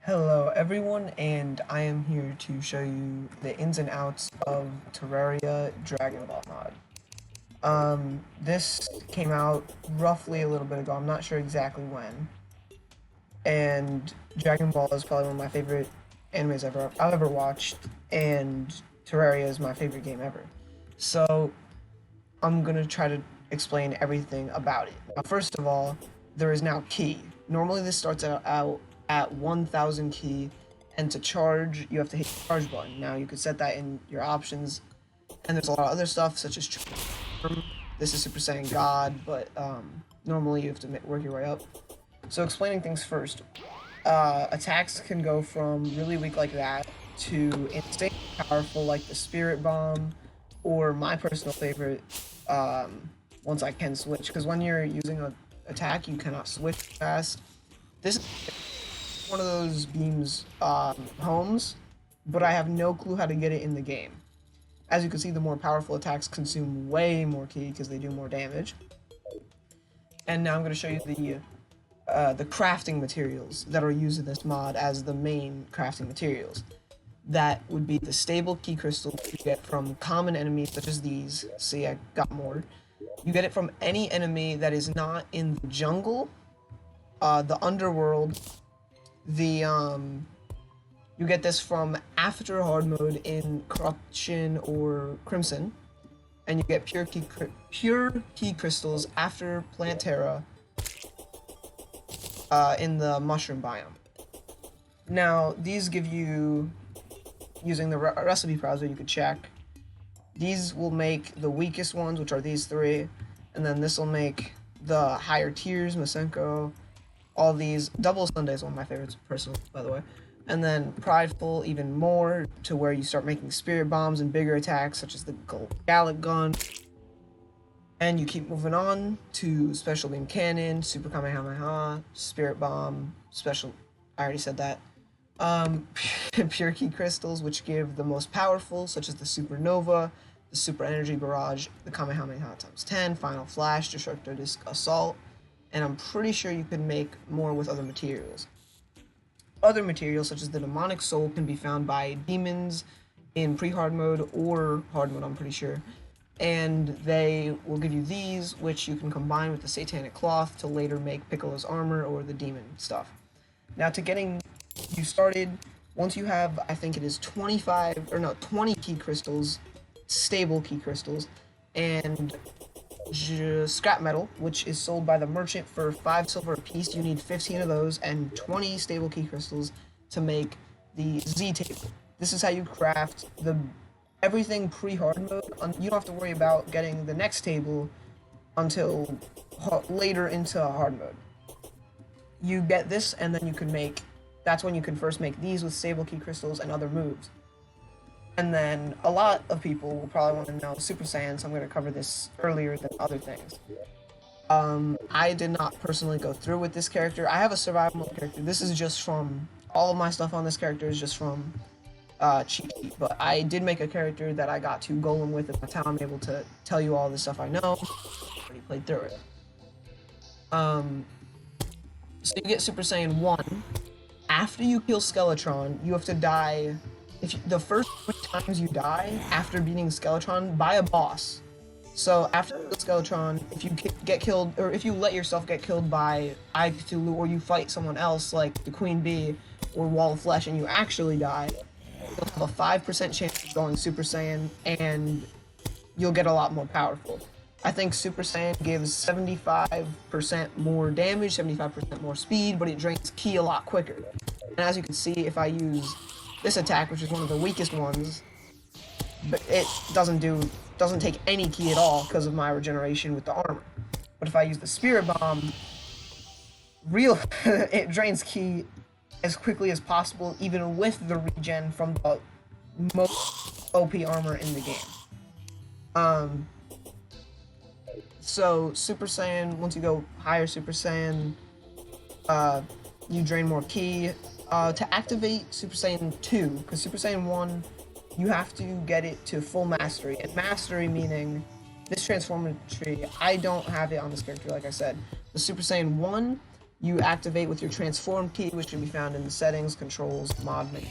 Hello everyone, and I am here to show you the ins and outs of Terraria Dragon Ball mod. This came out roughly a little bit ago, I'm not sure exactly when, and Dragon Ball is probably one of my favorite animes I've ever watched, and Terraria is my favorite game ever. So, I'm gonna try to explain everything about it. Now, first of all, there is now key. Normally this starts out at 1000 key, and to charge, you have to hit the charge button. Now, you could set that in your options, and there's a lot of other stuff, such as Transform. This is Super Saiyan God, but normally you have to work your way up. So explaining things first, attacks can go from really weak like that to insanely powerful like the Spirit Bomb, or my personal favorite, once I can switch, because when you're using an attack, you cannot switch fast. This is one of those beams homes, but I have no clue how to get it in the game. As you can see, the more powerful attacks consume way more ki because they do more damage. And now I'm going to show you the crafting materials that are used in this mod as the main crafting materials. That would be the stable ki crystals you get from common enemies such as these. See, I got more. You get it from any enemy that is not in the jungle, the underworld, you get this from after hard mode in Corruption or Crimson, and you get pure ki crystals after Plantera in the mushroom biome. Now, these give you, using the recipe browser, you could check. These will make the weakest ones, which are these three, and then this will make the higher tiers, Masenko, all these. Double Sunday is one of my favorites, personally, by the way. And then Prideful even more, to where you start making Spirit Bombs and bigger attacks, such as the Gallic Gun. And you keep moving on to Special Beam Cannon, Super Kamehameha, Spirit Bomb, Special... I already said that. Pure Ki Crystals, which give the most powerful, such as the Supernova, the Super Energy Barrage, the Kamehameha times 10, Final Flash, Destructo Disc Assault, and I'm pretty sure you can make more with other materials. Other materials, such as the Demonic Soul, can be found by demons in pre-hard mode or hard mode, I'm pretty sure. And they will give you these, which you can combine with the Satanic Cloth to later make Piccolo's armor or the demon stuff. Now, to getting you started, once you have, I think it is 20 ki crystals, stable ki crystals, and scrap metal, which is sold by the merchant for 5 silver a piece. You need 15 of those and 20 stable ki crystals to make the Z table. This is how you craft everything pre-hard mode. You don't have to worry about getting the next table until later into hard mode. You get this, and then you can make, that's when you can first make these with stable ki crystals and other moves. And then a lot of people will probably want to know Super Saiyan, so I'm going to cover this earlier than other things. I did not personally go through with this character. I have a survival mode character. This is just from, all of my stuff on this character is just from cheat sheet. But I did make a character that I got to golem with, and that's how I'm able to tell you all the stuff I know. I already played through it. So you get Super Saiyan 1. After you kill Skeletron, you have to die. The first 3 times you die after beating Skeletron by a boss. So after the Skeletron, if you get killed, or if you let yourself get killed by I Cthulhu, or you fight someone else like the Queen Bee or Wall of Flesh, and you actually die, you'll have a 5% chance of going Super Saiyan, and you'll get a lot more powerful. I think Super Saiyan gives 75% more damage, 75% more speed, but it drains ki a lot quicker. And as you can see, if I use this attack, which is one of the weakest ones, but it doesn't take any ki at all because of my regeneration with the armor. But if I use the Spirit Bomb, it drains ki as quickly as possible, even with the regen from the most OP armor in the game. So Super Saiyan, once you go higher Super Saiyan, you drain more ki. To activate Super Saiyan 2, because Super Saiyan 1, you have to get it to full mastery. And mastery meaning, this transformation tree, I don't have it on this character, like I said. The Super Saiyan 1, you activate with your transform key, which can be found in the settings, controls, mod menu.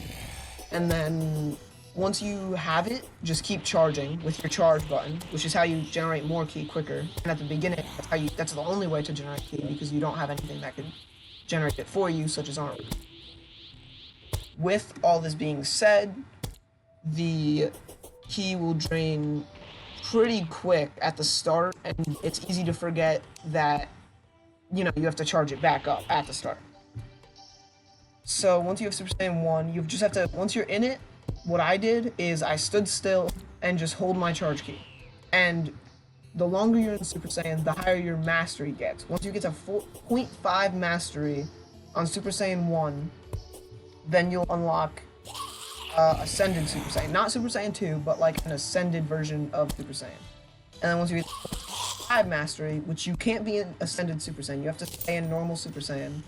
And then once you have it, just keep charging with your charge button, which is how you generate more ki quicker. And at the beginning, that's the only way to generate ki, because you don't have anything that can generate it for you, such as armor. With all this being said, the ki will drain pretty quick at the start, and it's easy to forget that, you know, you have to charge it back up at the start. So once you have Super Saiyan 1, you just have to, once you're in it, what I did is I stood still and just hold my charge key. And the longer you're in Super Saiyan, the higher your mastery gets. Once you get to 0.5 mastery on Super Saiyan 1, then you'll unlock Ascended Super Saiyan. Not Super Saiyan 2, but like an Ascended version of Super Saiyan. And then once you get 5 mastery, which you can't be in Ascended Super Saiyan, you have to stay in normal Super Saiyan.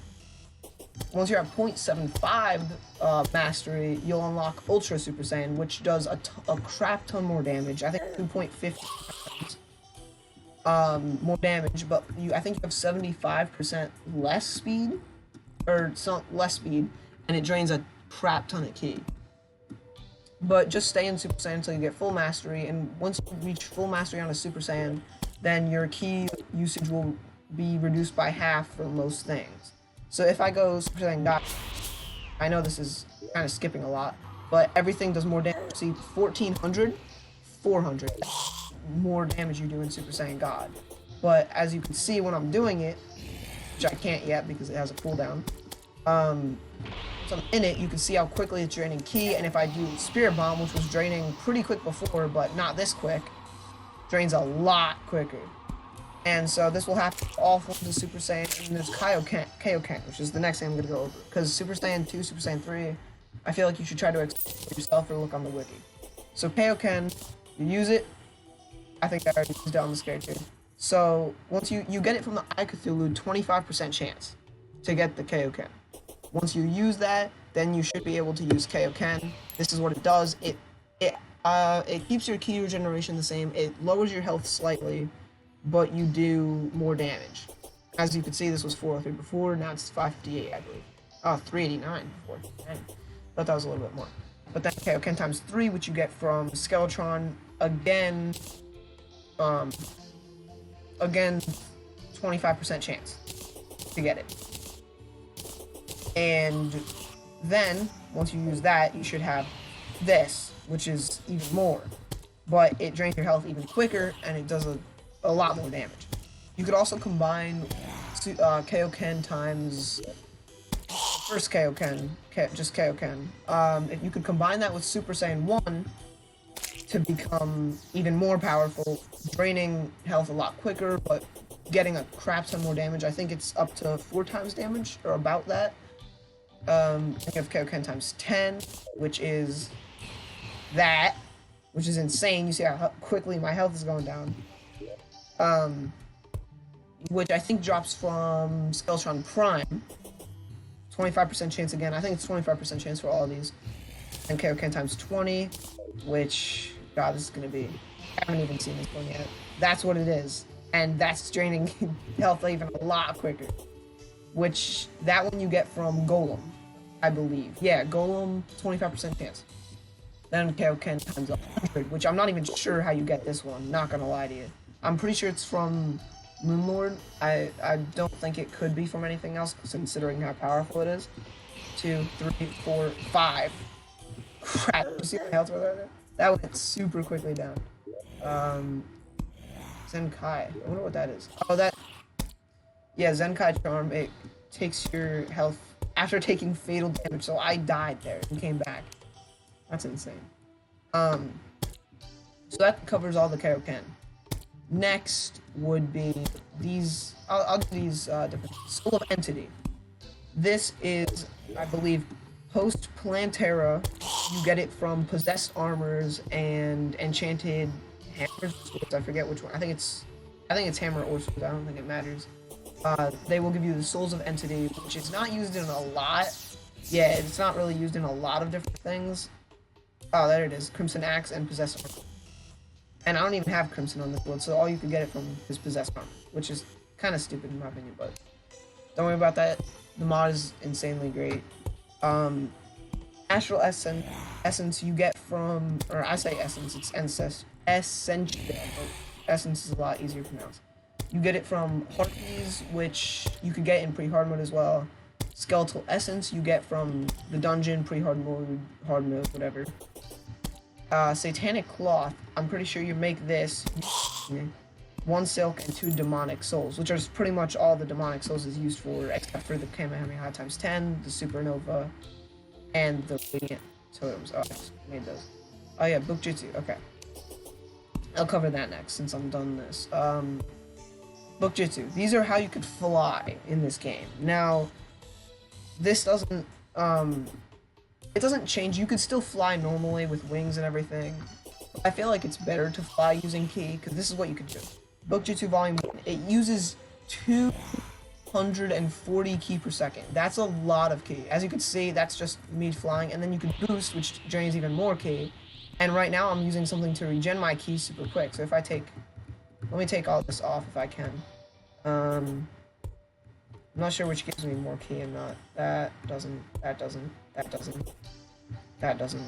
Once you're at 0.75 mastery, you'll unlock Ultra Super Saiyan, which does a crap ton more damage. I think 2.50 times more damage, but I think you have 75% less speed, or some less speed, and it drains a crap ton of ki. But just stay in Super Saiyan until you get full mastery, and once you reach full mastery on a Super Saiyan, then your ki usage will be reduced by half for most things. So if I go Super Saiyan God, I know this is kind of skipping a lot, but everything does more damage. See, 1400, 400 more damage you do in Super Saiyan God. But as you can see when I'm doing it, which I can't yet because it has a cooldown, so I'm in it, you can see how quickly it's draining ki, and if I do Spirit Bomb, which was draining pretty quick before, but not this quick, drains a lot quicker. And so this will happen to all forms of Super Saiyan, and there's Kaioken, which is the next thing I'm going to go over. Because Super Saiyan 2, Super Saiyan 3, I feel like you should try to explore yourself or look on the wiki. So Kaioken, you use it. I think I already used it on this character. So once you get it from the Eye Cthulhu, 25% chance to get the Kaioken. Once you use that, then you should be able to use Kaioken. This is what it does. It keeps your ki regeneration the same. It lowers your health slightly, but you do more damage. As you can see, this was 403 before, now it's 558, I believe. Oh, 389 before. Dang. Thought that was a little bit more. But then Kaioken times 3, which you get from Skeletron, again, 25% chance to get it. And then, once you use that, you should have this, which is even more. But it drains your health even quicker, and it does a lot more damage. You could also combine Kaioken times first Kaioken, just Kaioken. If you could combine that with Super Saiyan 1 to become even more powerful, draining health a lot quicker, but getting a crap ton more damage. I think it's up to 4 times damage, or about that. Think of Kaioken times 10, which is that, which is insane. You see how quickly my health is going down. Which I think drops from Skeletron Prime. 25% chance again. I think it's 25% chance for all of these. And Kaioken times 20, which, God, this is going to be... I haven't even seen this one yet. That's what it is. And that's draining health even a lot quicker. Which, that one you get from Golem, I believe. Yeah, Golem, 25% chance. Then Kaioken times 100, which I'm not even sure how you get this one, not gonna lie to you. I'm pretty sure it's from Moonlord. I don't think it could be from anything else, considering how powerful it is. 2, 3, 4, 5. Crap, you see my health right there? That went super quickly down. Zenkai. I wonder what that is. Oh, that... Yeah, Zenkai Charm, it takes your health after taking fatal damage, so I died there and came back. That's insane. So that covers all the Kaioken. Next would be these, I'll do these different, Soul of Entity. This is, I believe, Post-Plantera. You get it from Possessed Armors and Enchanted Hammers. I forget which one. I think it's Hammer or Sword. I don't think it matters. They will give you the Souls of Entity, which is not used in a lot. Yeah, it's not really used in a lot of different things. Oh, there it is. Crimson Axe and Possessed Armor. And I don't even have Crimson on this build, so all you can get it from is Possessed Armor, which is kind of stupid in my opinion, but Don't worry about that. The mod is insanely great. Astral essence you get from, or I say essence, it's essential. Essence is a lot easier to pronounce. You get it from harpies, which you could get in pre-hard mode as well. Skeletal essence you get from the dungeon, pre-hard mode, hard mode, whatever. Satanic cloth, I'm pretty sure you make this 1 silk and 2 demonic souls, which are pretty much all the demonic souls is used for, except for the Kamehameha times 10, the supernova, and the radiant totems. Oh, I just made those. Oh yeah, book jutsu. Okay, I'll cover that next since I'm done this. Book jutsu. These are how you could fly in this game. Now, this doesn't it doesn't change. You could still fly normally with wings and everything. But I feel like it's better to fly using ki, because this is what you could do. Book jutsu volume 1. It uses 240 ki per second. That's a lot of ki. As you can see, that's just me flying, and then you can boost, which drains even more ki. And right now I'm using something to regen my ki super quick. So if I take, let me take all this off if I can. I'm not sure which gives me more ki and not. That doesn't, that doesn't, that doesn't, that doesn't,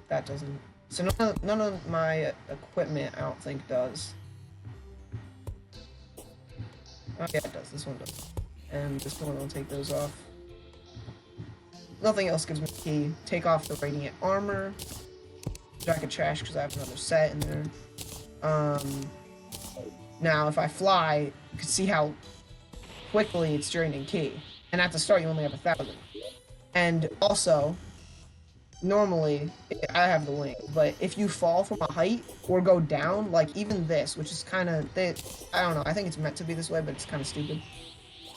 that doesn't. So none of my equipment I don't think does. Oh yeah, it does. This one does. And this one, I'll take those off. Nothing else gives me ki. Take off the radiant armor, which I could trash because I have another set in there. Now if I fly, you can see how quickly it's draining ki. And at the start you only have 1,000. And also, normally, I have the wing, but if you fall from a height or go down, like even this, which is kind of, I don't know, I think it's meant to be this way, but it's kind of stupid.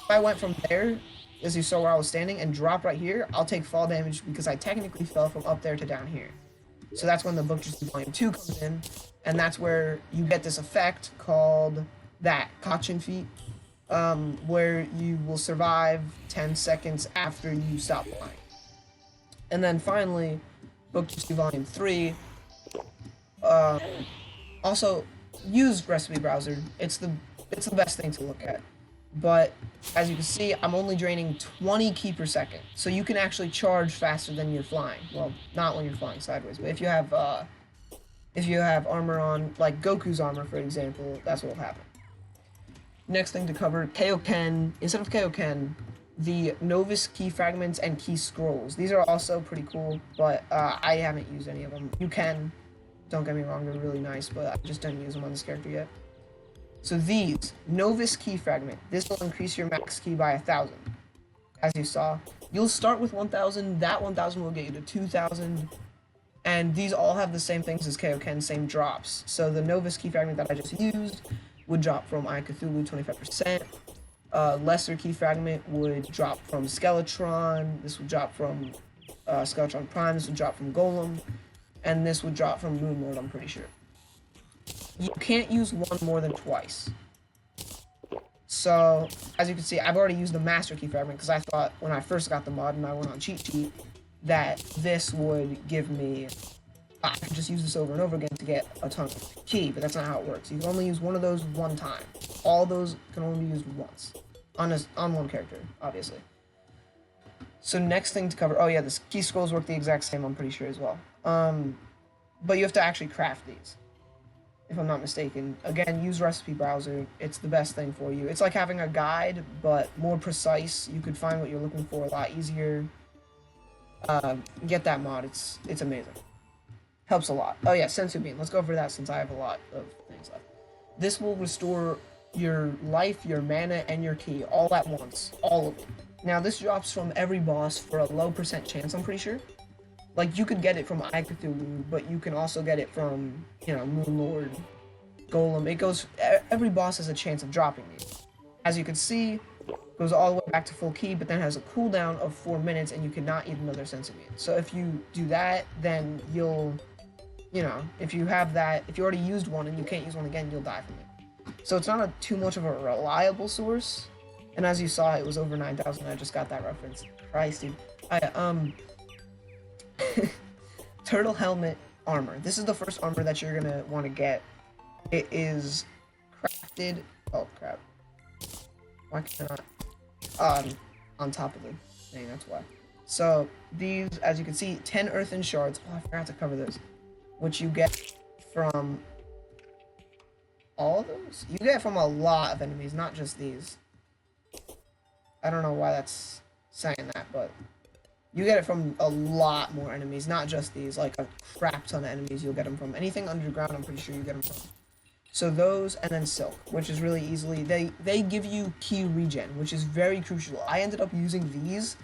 If I went from there, as you saw where I was standing, and drop right here, I'll take fall damage because I technically fell from up there to down here. So that's when the book jutsu volume 2 comes in, and that's where you get this effect called that Kachin feat, where you will survive 10 seconds after you stop flying. And then finally, book jutsu volume 3. Also, use recipe browser. It's the best thing to look at. But as you can see, I'm only draining 20 ki per second, so you can actually charge faster than you're flying. Well, not when you're flying sideways, but if you have armor on, like Goku's armor, for example, that's what will happen. Next thing to cover, Kaioken. Instead of Kaioken, the Novice key fragments and key scrolls. These are also pretty cool, but I haven't used any of them. You can, don't get me wrong, they're really nice, but I just didn't use them on this character yet. So these, Novice key fragment, this will increase your max key by 1,000. As you saw, you'll start with 1,000, that 1,000 will get you to 2,000, and these all have the same things as Kaioken, same drops. So the Novice key fragment that I just used would drop from I Cthulhu 25%. Lesser key fragment would drop from Skeletron, this would drop from Skeletron Prime, this would drop from Golem, and this would drop from Moonlord, I'm pretty sure. You can't use one more than twice. So, as you can see, I've already used the Master Key Fragment because I thought when I first got the mod and I went on Cheat Sheet that this would give me, I could just use this over and over again to get a ton of key, but that's not how it works. You can only use one of those one time. All those can only be used once. On one character, obviously. So next thing to cover, oh yeah, the key scrolls work the exact same, I'm pretty sure as well. But you have to actually craft these, if I'm not mistaken. Again, use recipe browser. It's the best thing for you. It's like having a guide, but more precise. You could find what you're looking for a lot easier. Get that mod. It's amazing. Helps a lot. Oh yeah, Senzu Beans. Let's go over that since I have a lot of things left. This will restore your life, your mana, and your ki all at once. All of it. Now this drops from every boss for a low % chance, I'm pretty sure. Like, you could get it from I Cthulhu, but you can also get it from, you know, Moonlord, Golem. It goes, every boss has a chance of dropping these. As you can see, it goes all the way back to full ki, but then has a cooldown of 4 minutes, and you cannot eat another Senzu Bean. So if you do that, then you'll, you know, if you have that, if you already used one and you can't use one again, you'll die from it. So it's not too much of a reliable source. And as you saw, it was over 9,000. I just got that reference. Christ, dude. Turtle helmet armor. This is the first armor that you're gonna want to get. It is crafted. Oh crap! Why can't I? on top of the thing, that's why. So these, as you can see, 10 earthen shards. Oh, I forgot to cover this. Which you get from all of those? You get from a lot of enemies, not just these. I don't know why that's saying that, but you get it from a lot more enemies, not just these. Like a crap ton of enemies you'll get them from. Anything underground, I'm pretty sure you get them from. So those, and then silk, which is really easily, they give you key regen, which is very crucial. I ended up using these.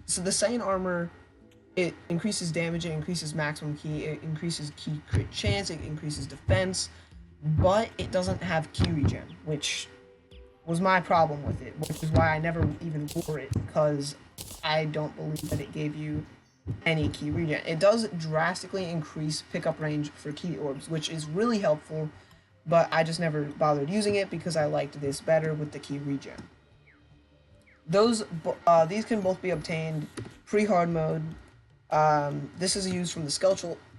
So the Saiyan armor, it increases damage, it increases maximum key, it increases key crit chance, it increases defense, but it doesn't have key regen, which was my problem with it, which is why I never even wore it, because I don't believe that it gave you any key regen. It does drastically increase pickup range for key orbs, which is really helpful, but I just never bothered using it because I liked this better with the key regen. These can both be obtained pre-hard mode. This is used from the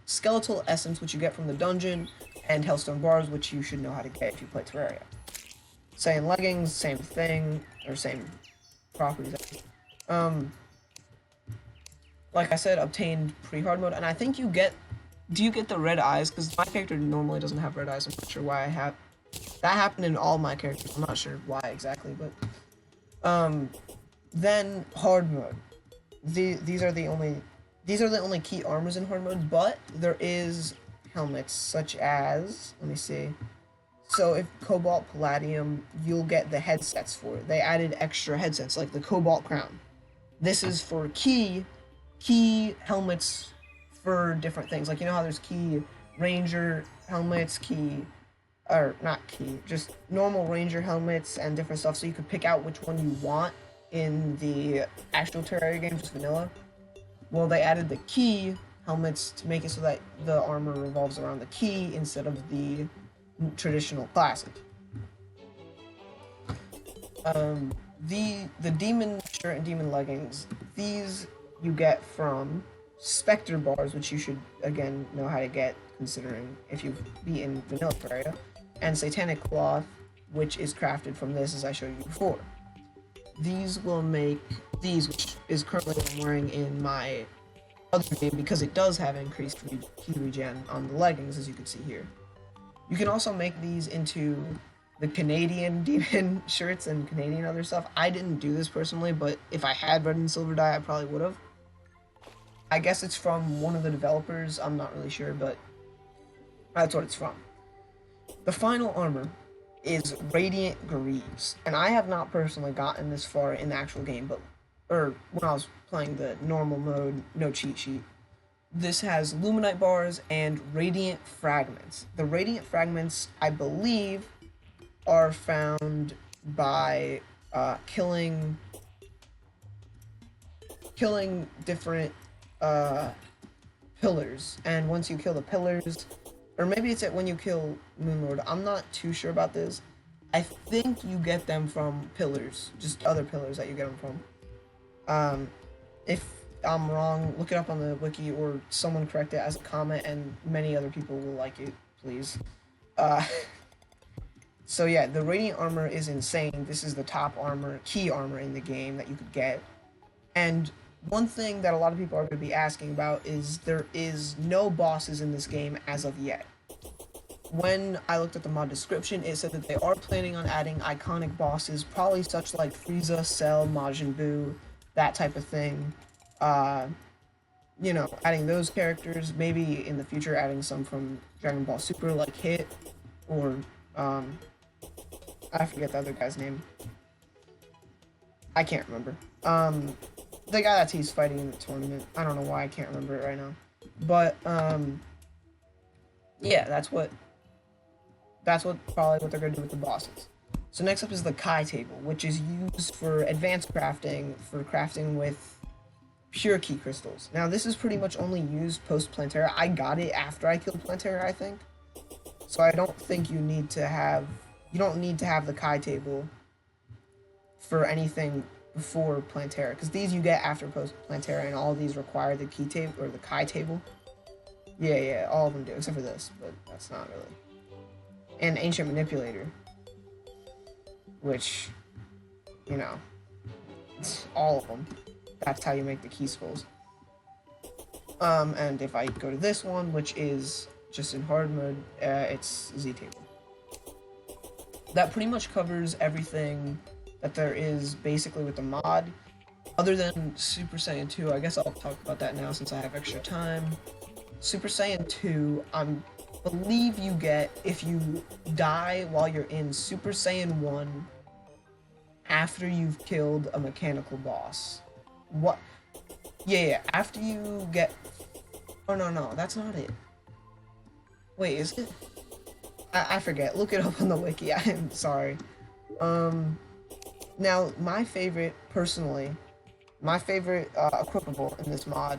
skeletal essence, which you get from the dungeon, and hellstone bars, which you should know how to get if you play Terraria. Saiyan leggings, same thing, or same properties. Like I said, obtained pre-hard mode, and I think you get. Do you get the red eyes? Because my character normally doesn't have red eyes. I'm not sure why I have. That happened in all my characters. I'm not sure why exactly, but then hard mode. These are the only key armors in hard mode, but there is helmets such as, let me see. So if Cobalt Palladium, you'll get the headsets for it. They added extra headsets like the Cobalt Crown. This is for key helmets for different things. Like, you know how there's key ranger helmets, just normal ranger helmets and different stuff, so you could pick out which one you want in the actual Terraria game, just vanilla. Well, they added the key helmets to make it so that the armor revolves around the key instead of the traditional classic. The demon shirt and demon leggings, these you get from Spectre bars, which you should again know how to get considering if you've beaten vanilla Terraria, and Satanic cloth, which is crafted from this, as I showed you before. These will make these, which is currently what I'm wearing in my other game because it does have increased key regen on the leggings, as you can see here. You can also make these into the Canadian demon shirts and Canadian other stuff. I didn't do this personally, but if I had red and silver dye, I probably would have. I guess it's from one of the developers, I'm not really sure, but that's what it's from. The final armor is Radiant Greaves, and I have not personally gotten this far in the actual game, or when I was playing the normal mode, no cheat sheet. This has Luminite bars and Radiant Fragments. The Radiant Fragments, I believe, are found by killing different pillars, and once you kill the pillars, or maybe it's when you kill Moonlord, I'm not too sure about this. I think you get them from pillars, just other pillars that you get them from. If I'm wrong, look it up on the wiki, or someone correct it as a comment, and many other people will like it, please. So yeah, the Radiant armor is insane. This is the top armor, key armor in the game that you could get. And one thing that a lot of people are going to be asking about is there is no bosses in this game as of yet. When I looked at the mod description, it said that they are planning on adding iconic bosses, probably such like Frieza, Cell, Majin Buu, that type of thing. You know, adding those characters, maybe in the future adding some from Dragon Ball Super like Hit, or I forget the other guy's name. I can't remember. The guy that he's fighting in the tournament. I don't know why I can't remember it right now. But yeah, that's probably what they're gonna do with the bosses. So next up is the Kai table, which is used for advanced crafting, for crafting with pure key crystals. Now this is pretty much only used post-Plantera. I got it after I killed Plantera, I think. So I don't think you don't need to have the Kai table for anything before Plantera, because these you get after post-Plantera, and all these require the key table or the Kai table. Yeah, all of them do, except for this, but that's not really. And Ancient Manipulator, which, you know, all of them. That's how you make the key skulls. And if I go to this one, which is just in hard mode, it's Z table. That pretty much covers everything that there is basically with the mod, other than Super Saiyan 2. I guess I'll talk about that now since I have extra time. Super Saiyan 2, I believe you get if you die while you're in Super Saiyan 1 after you've killed a mechanical boss. What? Yeah, after you get... Oh, no, that's not it. Wait, is it? I forget. Look it up on the wiki. I'm sorry. Now, my favorite, personally, my favorite equipable in this mod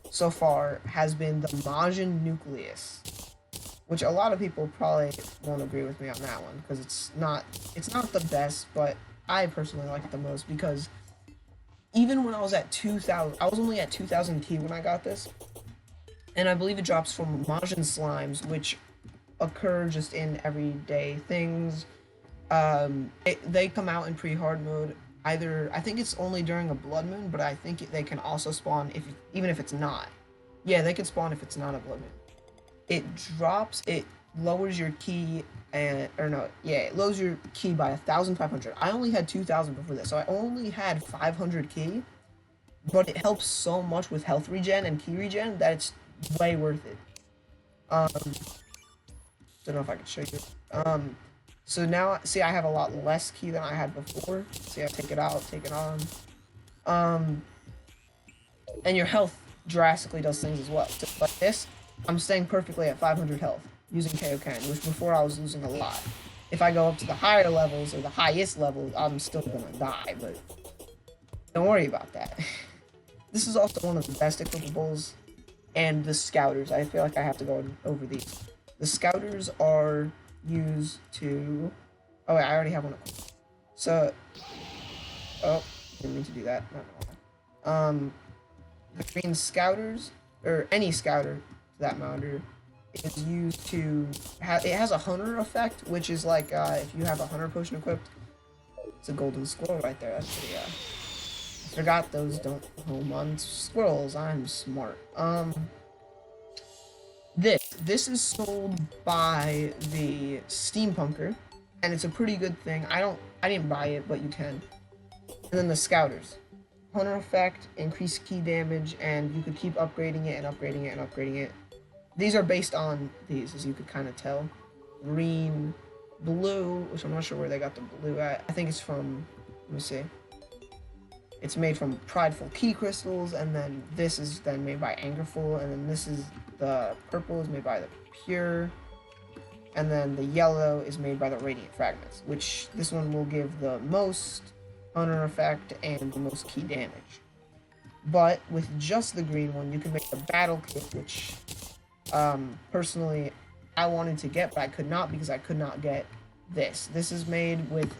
so far has been the Majin Nucleus, which a lot of people probably won't agree with me on that one because it's not the best, but I personally like it the most because even when I was at 2,000, I was only at 2,000 Ki when I got this, and I believe it drops from Majin Slimes, which occur just in everyday things. They come out in pre-hard mode. Either I think it's only during a blood moon, but I think they can also spawn even if it's not. Yeah, they can spawn if it's not a blood moon. It lowers your Ki it lowers your Ki by 1,500. I only had 2,000 before this, so I only had 500 Ki, but it helps so much with health regen and Ki regen that it's way worth it. Don't know if I can show you. So now, see, I have a lot less Ki than I had before. See, I take it out, take it on. And your health drastically does things as well. Just like this, I'm staying perfectly at 500 health using Kaioken, which before I was losing a lot. If I go up to the higher levels, or the highest level, I'm still gonna die, but don't worry about that. This is also one of the best equipables, and the Scouters. I feel like I have to go over these. The Scouters are used to... Oh wait, I already have one. So... Oh, didn't mean to do that. The green Scouters, or any Scouter for that matter, is used to... It has a Hunter effect, which is like if you have a Hunter potion equipped. It's a golden squirrel right there. That's pretty... I forgot those don't home on squirrels. I'm smart. This is sold by the Steampunker, and it's a pretty good thing. I didn't buy it, but you can. And then the Scouters. Hunter effect, increased Ki damage, and you could keep upgrading it and upgrading it and upgrading it. These are based on these, as you could kind of tell. Green, blue, which I'm not sure where they got the blue at. I think it's from, let me see. It's made from Prideful Ki Crystals, and then this is then made by Angerful, and then this is the purple is made by the Pure, and then the yellow is made by the Radiant Fragments, which this one will give the most Hunter effect and the most Ki damage. But with just the green one, you can make the Battle Kit, which personally I wanted to get, but I could not because I could not get this. This is made with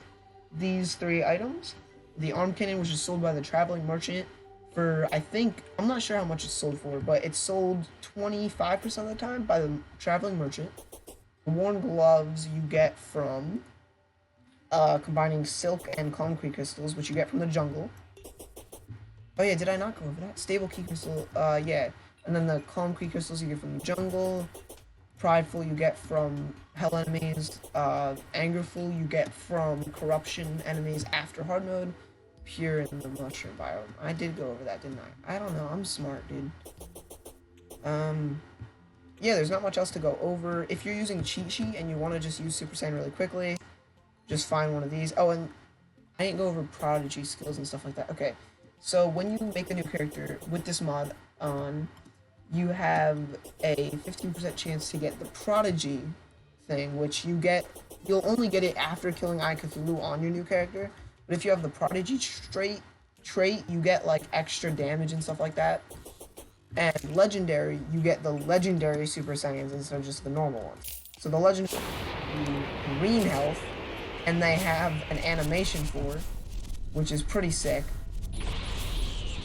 these 3 items. The Arm Cannon, which is sold by the Traveling Merchant for, I think, I'm not sure how much it's sold for, but it's sold 25% of the time by the Traveling Merchant. The Worn Gloves you get from combining Silk and Concrete Crystals, which you get from the jungle. Oh yeah, did I not go over that? Stable Ki Crystal, yeah. And then the Concrete Crystals you get from the jungle. Prideful you get from Hell enemies. Angerful you get from Corruption enemies after hard mode. Pure in the Mushroom biome. I did go over that, didn't I? I don't know, I'm smart, dude. Yeah, there's not much else to go over. If you're using cheat sheet and you want to just use Super Saiyan really quickly, just find one of these. Oh, and I didn't go over Prodigy skills and stuff like that. Okay, so when you make a new character with this mod on, you have a 15% chance to get the Prodigy thing, which you'll only get it after killing Eye Cthulhu on your new character. But if you have the Prodigy trait, you get like extra damage and stuff like that. And Legendary, you get the Legendary Super Saiyans instead of just the normal ones. So the Legendary green health, and they have an animation for, which is pretty sick.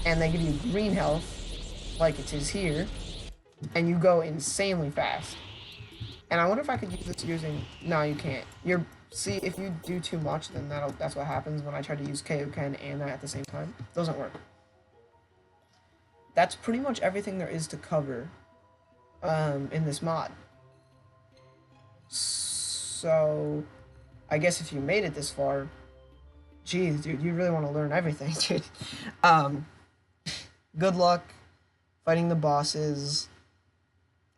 And they give you green health, like it is here, and you go insanely fast. And I wonder if I could use this using... No, you can't. see, if you do too much, then that's what happens when I try to use Kaioken and that at the same time. Doesn't work. That's pretty much everything there is to cover in this mod. So, I guess if you made it this far, geez, dude, you really want to learn everything, dude. Good luck fighting the bosses.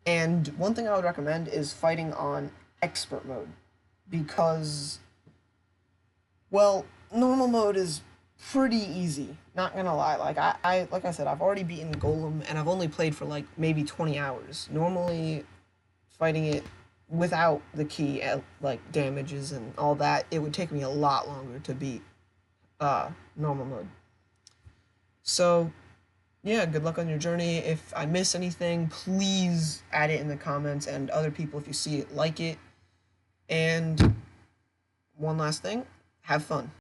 And one thing I would recommend is fighting on expert mode, because, well, normal mode is pretty easy. Not gonna lie, like like I said, I've already beaten Golem, and I've only played for like maybe 20 hours. Normally, fighting it without the key, like damages and all that, it would take me a lot longer to beat normal mode. So, yeah, good luck on your journey. If I miss anything, please add it in the comments, and other people, if you see it, like it. And one last thing, have fun.